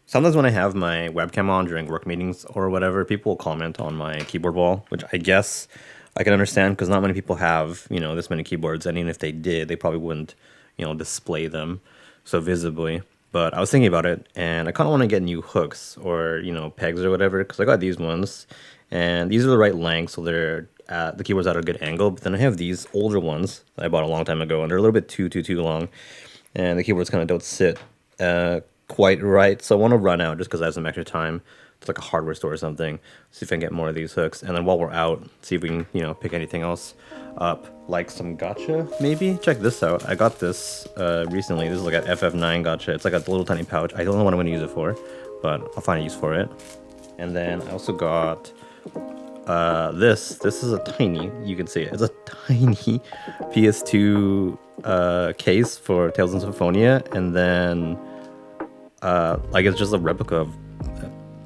Sometimes when I have my webcam on during work meetings or whatever, people will comment on my keyboard wall, which I guess I can understand because not many people have, this many keyboards. And even if they did, they probably wouldn't, display them so visibly. But I was thinking about it and I kind of want to get new hooks or, pegs or whatever because I got these ones and these are the right length. So they're the keyboard's at a good angle. But then I have these older ones that I bought a long time ago and they're a little bit too long. And the keyboards kind of don't sit quite right. So I want to run out just because I have some extra time. It's like a hardware store or something. See if I can get more of these hooks. And then while we're out, see if we can, pick anything else up. Like some gotcha, maybe? Check this out. I got this recently. This is like an FF9 gotcha. It's like a little tiny pouch. I don't know what I'm going to use it for, but I'll find a use for it. And then I also got this. This is a tiny, you can see it. It's a tiny PS2 case for Tales of Symphonia. And then like it's just a replica of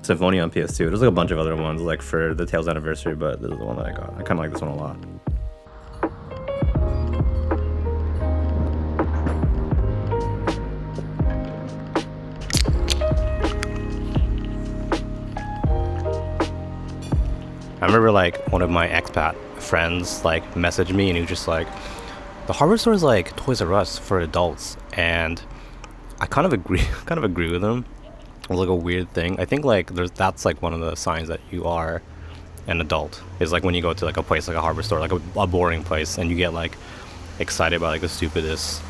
Symphonia on PS2. There's like a bunch of other ones like for the Tales anniversary, but this is the one that I got. I kind of like this one a lot. I remember like one of my expat friends like messaged me and he was just like, the hardware store is like Toys R Us for adults, and I kind of agree. Kind of agree with him. It's like a weird thing. I think like that's like one of the signs that you are an adult is like when you go to like a place like a hardware store, like a boring place, and you get like excited about like the stupidest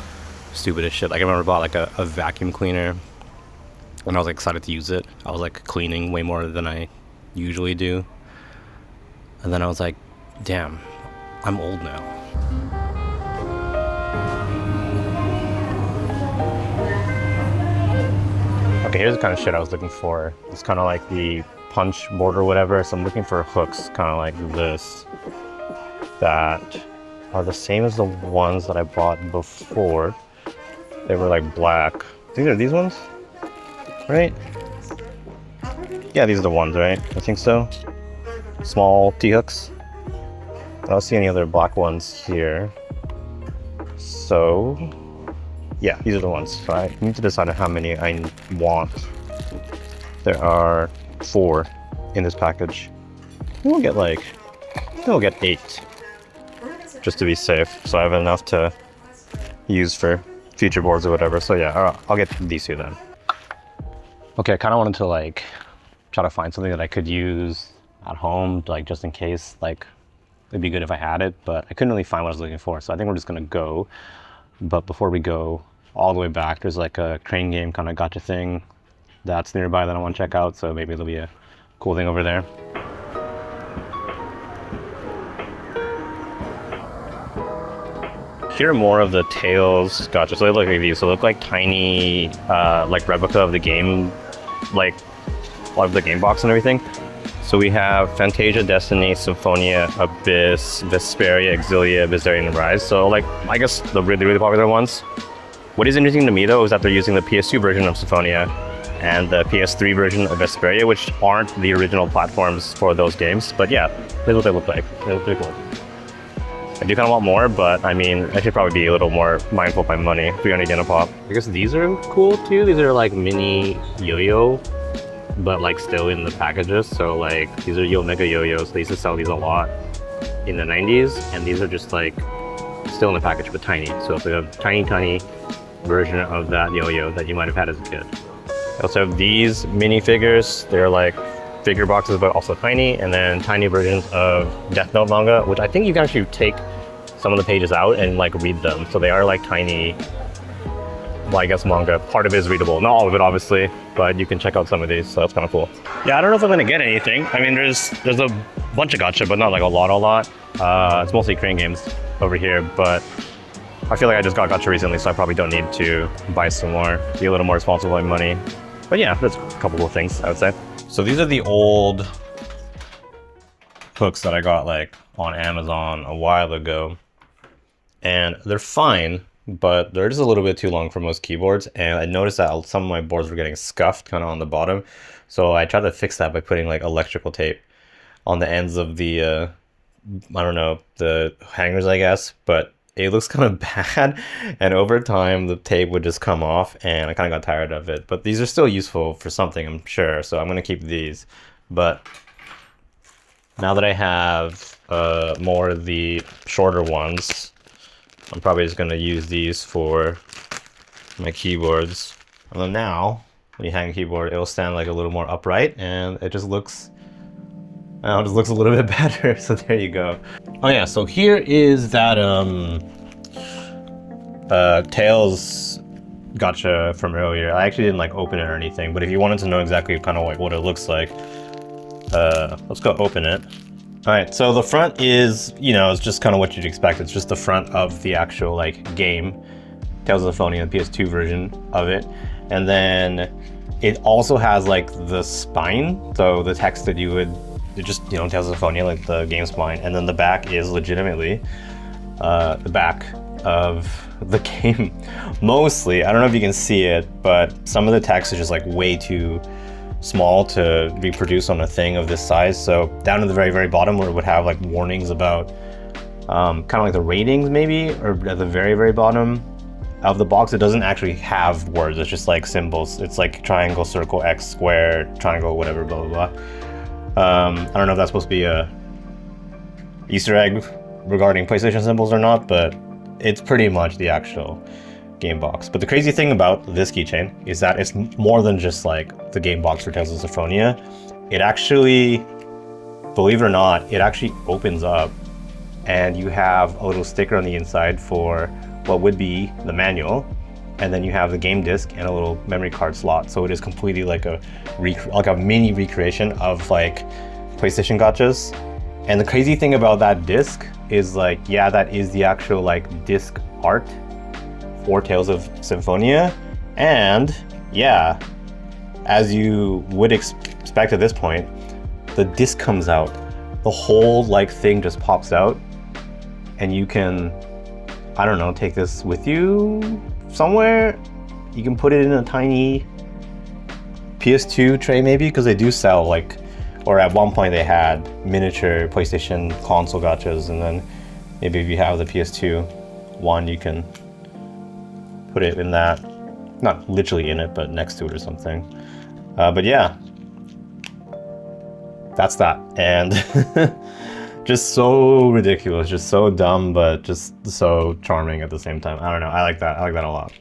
shit. Like I remember I bought like a vacuum cleaner, and I was like, excited to use it. I was like cleaning way more than I usually do, and then I was like, damn, I'm old now. Okay, here's the kind of shit I was looking for. It's kind of like the punch board or whatever. So I'm looking for hooks kind of like this that are the same as the ones that I bought before. They were like black. These are these ones, right? Yeah, these are the ones, right? I think so. Small T-hooks. I don't see any other black ones here. So yeah, these are the ones. So I need to decide on how many I want. There are 4 in this package. We'll get 8 just to be safe. So I have enough to use for future boards or whatever. So yeah, I'll get these 2 then. Okay, I kind of wanted to like try to find something that I could use at home, like just in case, like it'd be good if I had it, but I couldn't really find what I was looking for. So I think we're just gonna go. But before we go all the way back, there's like a crane game kind of gotcha thing that's nearby that I want to check out, so maybe there'll be a cool thing over there. Here are more of the Tails gotcha. So they look like these. So they look like tiny like replica of the game, like a lot of the game box and everything. So we have Fantasia, Destiny, Symphonia, Abyss, Vesperia, Exilia, Viserion, and Rise. So like, I guess the really popular ones. What is interesting to me though is that they're using the PS2 version of Symphonia and the PS3 version of Vesperia, which aren't the original platforms for those games. But yeah, this is what they look like. They look pretty cool. I do kind of want more, but I mean, I should probably be a little more mindful of my money. 300 yen a pop. I guess these are cool too. These are like mini yo-yo, but like still in the packages. So like these are Yo-Mega yo-yos. They used to sell these a lot in the 90s, and these are just like still in the package but tiny. So it's like a tiny version of that yo-yo that you might have had as a kid. I also have these minifigures. They're like figure boxes but also tiny, and then tiny versions of Death Note manga, which I think you can actually take some of the pages out and like read them. So they are like tiny, well, I guess manga. Part of it is readable, not all of it obviously, but you can check out some of these, so that's kind of cool. Yeah, I don't know if I'm gonna get anything. I mean, there's a bunch of gacha, but not like a lot. It's mostly crane games over here, but I feel like I just got gacha recently, so I probably don't need to buy some more, be a little more responsible with my money. But yeah, there's a couple cool things, I would say. So these are the old hooks that I got like on Amazon a while ago, and they're fine, but they're just a little bit too long for most keyboards, and I noticed that some of my boards were getting scuffed kind of on the bottom, so I tried to fix that by putting like electrical tape on the ends of the I don't know, the hangers, I guess, but it looks kind of bad, and over time the tape would just come off, and I kind of got tired of it. But these are still useful for something, I'm sure, so I'm gonna keep these. But now that I have more of the shorter ones, I'm probably just gonna use these for my keyboards. And then now, when you hang a keyboard, it'll stand like a little more upright, and it just looks, I don't know, it just looks a little bit better. So there you go. Oh yeah, so here is that Tails gotcha from earlier. I actually didn't like open it or anything, but if you wanted to know exactly kind of like what it looks like, let's go open it. All right, so the front is, you know, it's just kind of what you'd expect. It's just the front of the actual like game, Tales of Symphonia, the PS2 version of it. And then it also has like the spine, so the text that you would, just, you know, Tales of Symphonia, like the game spine. And then the back is legitimately the back of the game. Mostly, I don't know if you can see it, but some of the text is just like way too small to reproduce on a thing of this size. So down at the very, very bottom where it would have like warnings about kind of like the ratings maybe, or at the very, very bottom of the box, it doesn't actually have words. It's just like symbols. It's like triangle, circle, X, square, triangle, whatever, blah, blah, blah. I don't know if that's supposed to be a Easter egg regarding PlayStation symbols or not, but it's pretty much the actual game box. But the crazy thing about this keychain is that it's more than just like the game box for Tales of Symphonia. It actually, believe it or not, it actually opens up and you have a little sticker on the inside for what would be the manual, and then you have the game disc and a little memory card slot. So it is completely like a mini recreation of like PlayStation gotchas. And the crazy thing about that disc is like, yeah, that is the actual like disc art for Tales of Symphonia. And yeah, as you would expect at this point, the disc comes out. The whole like thing just pops out, and you can, I don't know, take this with you somewhere. You can put it in a tiny PS2 tray maybe, because they do sell like, or at one point they had miniature PlayStation console gotchas, and then maybe if you have the PS2 one, you can put it in that, not literally in it, but next to it or something. But yeah, that's that. And just so ridiculous, just so dumb, but just so charming at the same time. I don't know, I like that a lot.